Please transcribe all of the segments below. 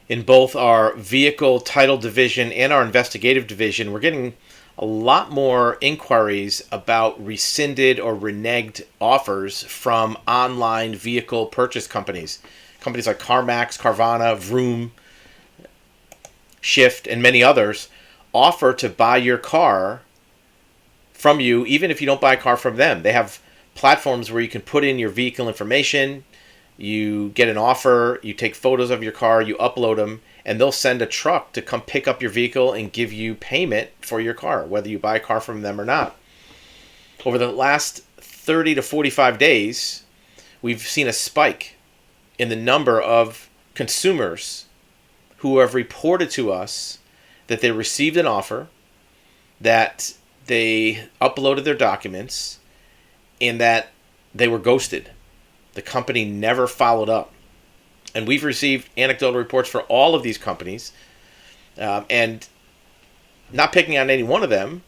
In both our vehicle title division and our investigative division, we're getting a lot more inquiries about rescinded or reneged offers from online vehicle purchase companies. Companies like Carmax, Carvana, Vroom, Shift, and many others offer to buy your car from you, even if you don't buy a car from them. They have platforms where you can put in your vehicle information, you get an offer, you take photos of your car, you upload them, and they'll send a truck to come pick up your vehicle and give you payment for your car, whether you buy a car from them or not. Over the last 30 to 45 days, we've seen a spike in the number of consumers who have reported to us that they received an offer, that they uploaded their documents, and that they were ghosted. The company never followed up. And we've received anecdotal reports for all of these companies, and not picking on any one of them,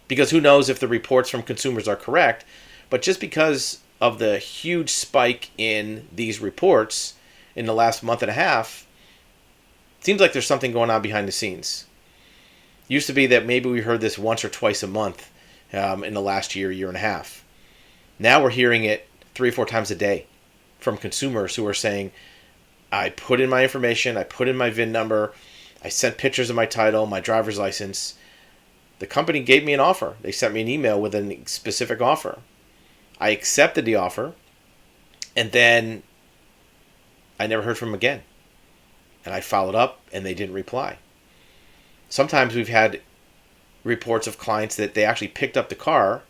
because who knows if the reports from consumers are correct, but just because of the huge spike in these reports in the last month and a half, it seems like there's something going on behind the scenes. Used to be that maybe we heard this once or twice a month in the last year and a half. Now we're hearing it 3 or 4 times a day from consumers who are saying, I put in my information, I put in my VIN number, I sent pictures of my title, my driver's license. The company gave me an offer. They sent me an email with a specific offer. I accepted the offer, and then I never heard from them again. And I followed up, and they didn't reply. Sometimes we've had reports of clients that they actually picked up the car,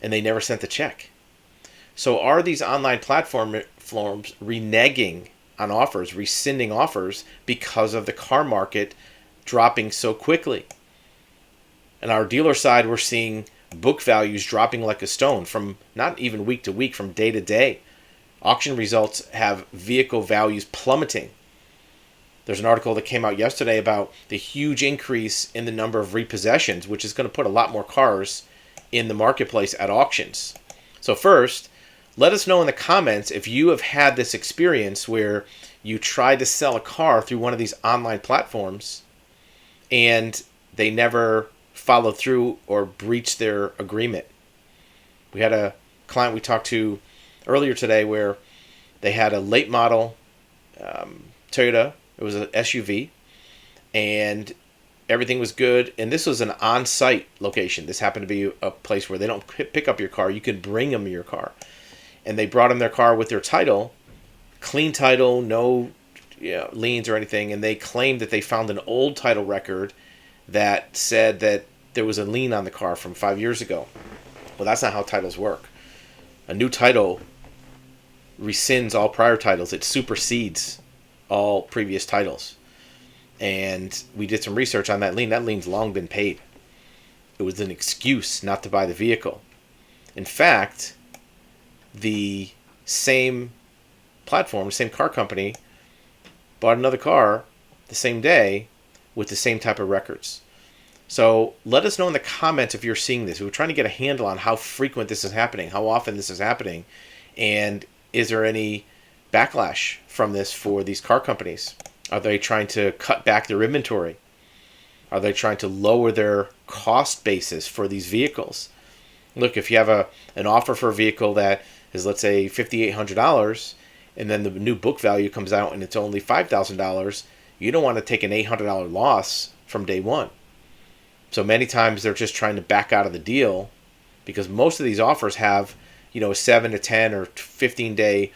and they never sent the check. So are these online platforms reneging on offers, rescinding offers because of the car market dropping so quickly? And our dealer side, we're seeing book values dropping like a stone from not even week to week, from day to day. Auction results have vehicle values plummeting. There's an article that came out yesterday about the huge increase in the number of repossessions, which is going to put a lot more cars in the marketplace at auctions. So first, let us know in the comments if you have had this experience where you tried to sell a car through one of these online platforms and they never followed through or breached their agreement. We had a client we talked to earlier today where they had a late model Toyota. It was an SUV, and everything was good. And this was an on-site location. This happened to be a place where they don't pick up your car. You can bring them your car. And they brought them their car with their title, clean title, no liens or anything. And they claimed that they found an old title record that said that there was a lien on the car from 5 years ago. Well, that's not how titles work. A new title rescinds all prior titles. It supersedes all previous titles. And we did some research on that lien. That lien's long been paid. It was an excuse not to buy the vehicle. In fact, the same platform, the same car company, bought another car the same day with the same type of records. So let us know in the comments if you're seeing this. We're trying to get a handle on how frequent this is happening, how often this is happening, and is there any backlash from this for these car companies? Are they trying to cut back their inventory? Are they trying to lower their cost basis for these vehicles? Look, if you have an offer for a vehicle that is, let's say, $5,800, and then the new book value comes out and it's only $5,000, you don't want to take an $800 loss from day one. So many times they're just trying to back out of the deal, because most of these offers have, a 7 to 10 or 15 day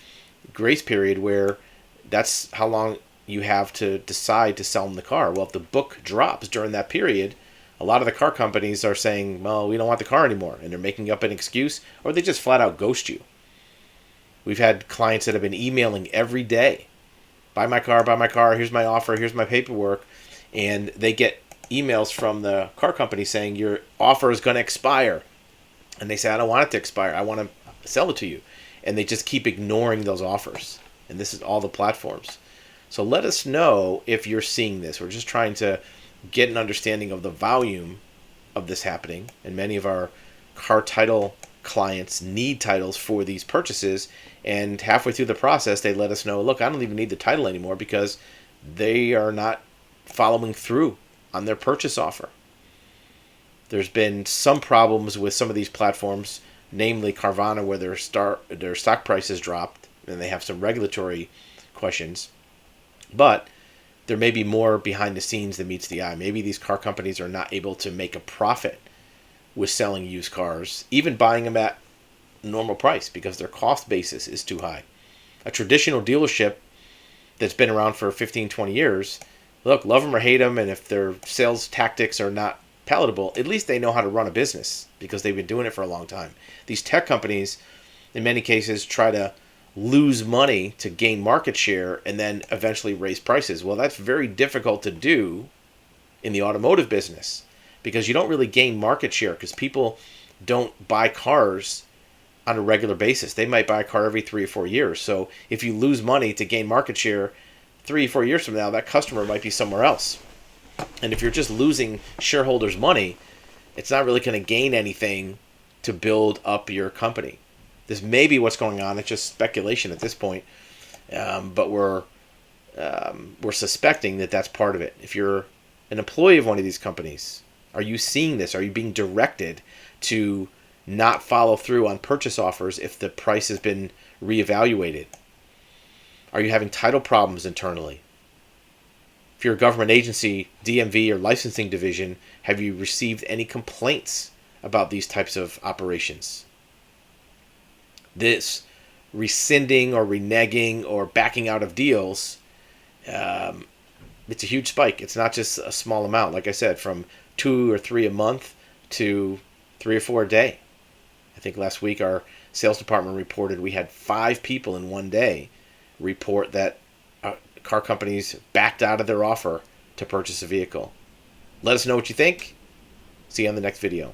grace period where that's how long you have to decide to sell them the car. Well, if the book drops during that period, a lot of the car companies are saying, well, we don't want the car anymore, and they're making up an excuse, or they just flat out ghost you. We've had clients that have been emailing every day, buy my car, here's my offer, here's my paperwork, and they get emails from the car company saying your offer is going to expire. And they say, I don't want it to expire, I want to sell it to you. And they just keep ignoring those offers. And this is all the platforms. So let us know if you're seeing this. We're just trying to get an understanding of the volume of this happening. And many of our car title clients need titles for these purchases. And halfway through the process, they let us know, look, I don't even need the title anymore because they are not following through on their purchase offer. There's been some problems with some of these platforms, namely Carvana, where their stock price has dropped, and they have some regulatory questions. But there may be more behind the scenes than meets the eye. Maybe these car companies are not able to make a profit with selling used cars, even buying them at normal price, because their cost basis is too high. A traditional dealership that's been around for 15, 20 years, look, love them or hate them, and if their sales tactics are not palatable, at least they know how to run a business because they've been doing it for a long time. These tech companies, in many cases, try to lose money to gain market share and then eventually raise prices. Well, that's very difficult to do in the automotive business because you don't really gain market share because people don't buy cars on a regular basis. They might buy a car every 3 or 4 years. So if you lose money to gain market share 3 or 4 years from now, that customer might be somewhere else. And if you're just losing shareholders' money, it's not really going to gain anything to build up your company. This may be what's going on. It's just speculation at this point, but we're suspecting that that's part of it. If you're an employee of one of these companies, are you seeing this? Are you being directed to not follow through on purchase offers if the price has been reevaluated? Are you having title problems internally? If you're a government agency, DMV or licensing division, have you received any complaints about these types of operations? This rescinding or reneging or backing out of deals, it's a huge spike. It's not just a small amount. Like I said, from 2 or 3 a month to 3 or 4 a day. I think last week our sales department reported we had 5 people in one day report that car companies backed out of their offer to purchase a vehicle. Let us know what you think. See you on the next video.